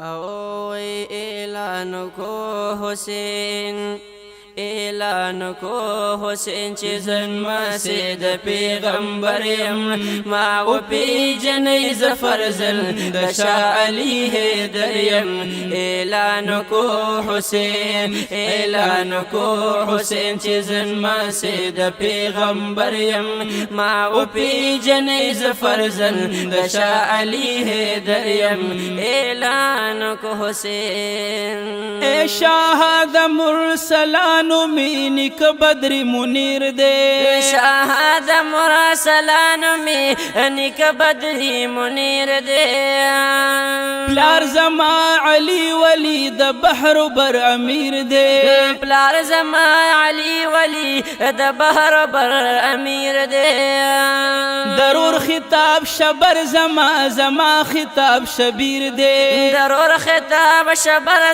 او اعلان کو حسین اعلان کو حسین چې زما سي د پیغمبر يم ما و پیجنې ظفر زل د شاه علي حیدر يم اعلان کو حسین اعلان کو حسین چې زما سي د پیغمبر يم ما و پیجنې ظفر زل د شاه علي حیدر يم اعلان کو حسین اے شاہ د مرسلان مینی که بدر منیر دے شاہد مرسلانو مینی که بدر منیر دے پلار زما علی ولی د بحر بر امیر دے پلار زما علی ولی د بحر بر امیر دے ضرور خطاب شبر زما خطاب شبیر دے ضرور خطاب شبر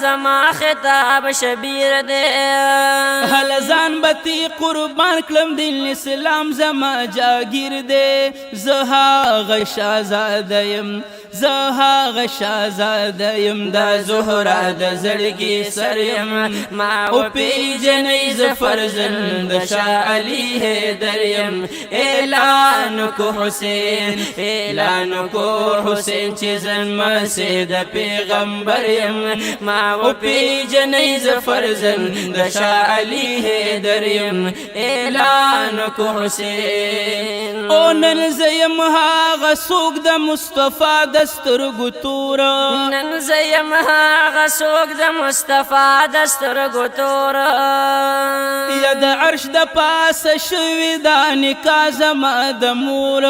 زما خطاب شبیر دے هلزان بتی قربان کلم دل اسلام زما جاگیر دے زها غشازادیم زها غشازادیم دا زهرا د زړګي سریم ما او پیجنې ظفر زل د شاه علي حیدر یم اعلان کو حسین اعلان کو حسین چې زما سي د پیغمبر یم ما او پیجنې ظفر زل د شاه علي حیدر یم اعلان کو حسین او نن زیم هاغه څوک د مصطفی دسترګو تورا نن زیم هاغه څوک د مصطفی دسترګو تورا یا د عرش د پاسه شوي د نکاح زما د مور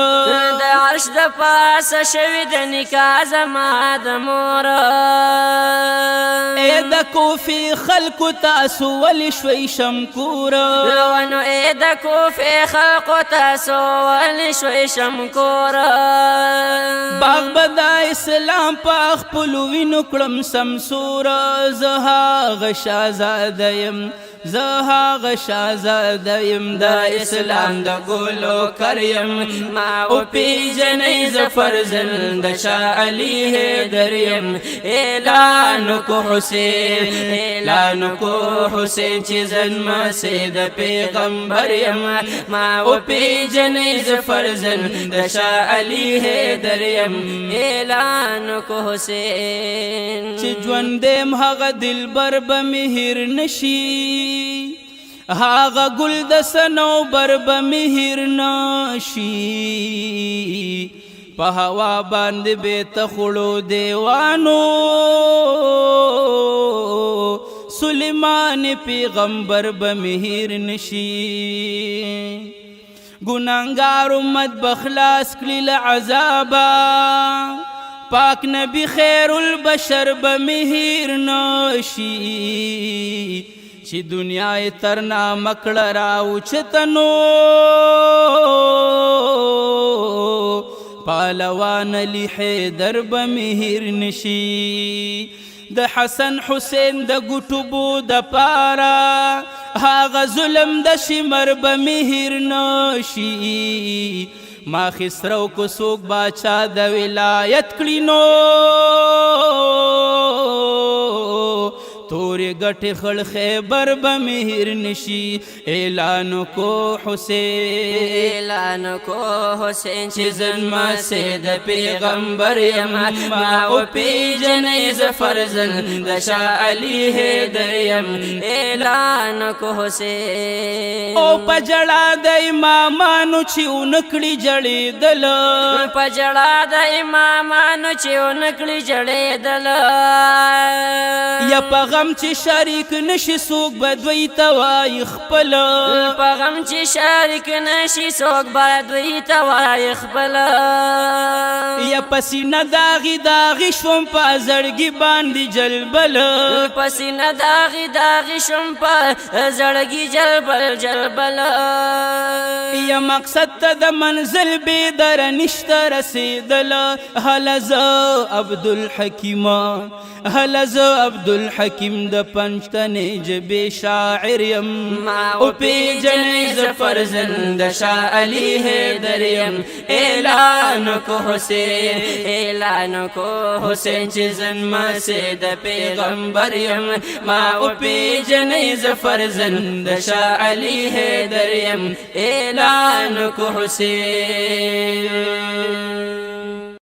د عرش د پاسه شوي د نکاح زما د مور اے د کوفی خلق تاسو ول شوي شمکور ونو اے د کوفی خلق تاسو ول شوي شمکور باغ بدا اسلام پاخ پلوینو کړم سمسور زها غشازادیم زها غشازادیم دا اسلام د ګلو کریم ما او پیجنې ظفر زل د شاه علي حیدر یم اعلان کو حسین اعلان کو حسین چې زما سي د پیغمبر یم ما او پیجنې ظفر زل د شاه علي حیدر یم اعلان کو حسین چې ژوندم هغه دلبر به مهر نشي هاغه گل د صنوبر به مهر نشي په هوا باندې به تخړو دیوانو سلیمان پیغمبر به مهر نشي ګناهګار امت بخلاص کړي له عذابا پاک نبی خیر البشر به مهر نشي چې دنیا ترنا مکړه راوچتنو پالوان علی حیدر به مهر نشي د حسن حسین د ګټوبو د پارا هاغه ظلم د شمر به مهر نشي ما خسرو کو سوک باچا د ولایت کړینو تورې ګټې خړ خیبر به مهر نشي اعلان کو حسین اعلان کو حسین چې زما سي د پیغمبر یم ما او پیجنې ظفر زل د شاه علي حیدر یم اعلان کو حسین او پجړه د امامانو چې اونکړي جړېدل پجړه د امامانو چې اونکړي جړېدل یا پیغام چې شریک نشي څوک به دوی ته وایي خپل پیغام چې شریک نشي څوک به دوی ته وایي خپل یا پسینه داغي شوم په زړګي باندې جلبل پسینه داغي شوم په زړګي جلبل یا مقصد ته د منزل به در نشته رسیدل هلزه عبدالحکیم هلزه عبدالحکیم د پنجتنی جبی شاعر یم ما او پیجنی زفرزند شاہ علی حیدر یم اعلان کو حسین اعلان کو حسین چیزن ما سید پیغمبر یم ما او پیجنی زفرزند شاہ علی حیدر یم اعلان کو حسین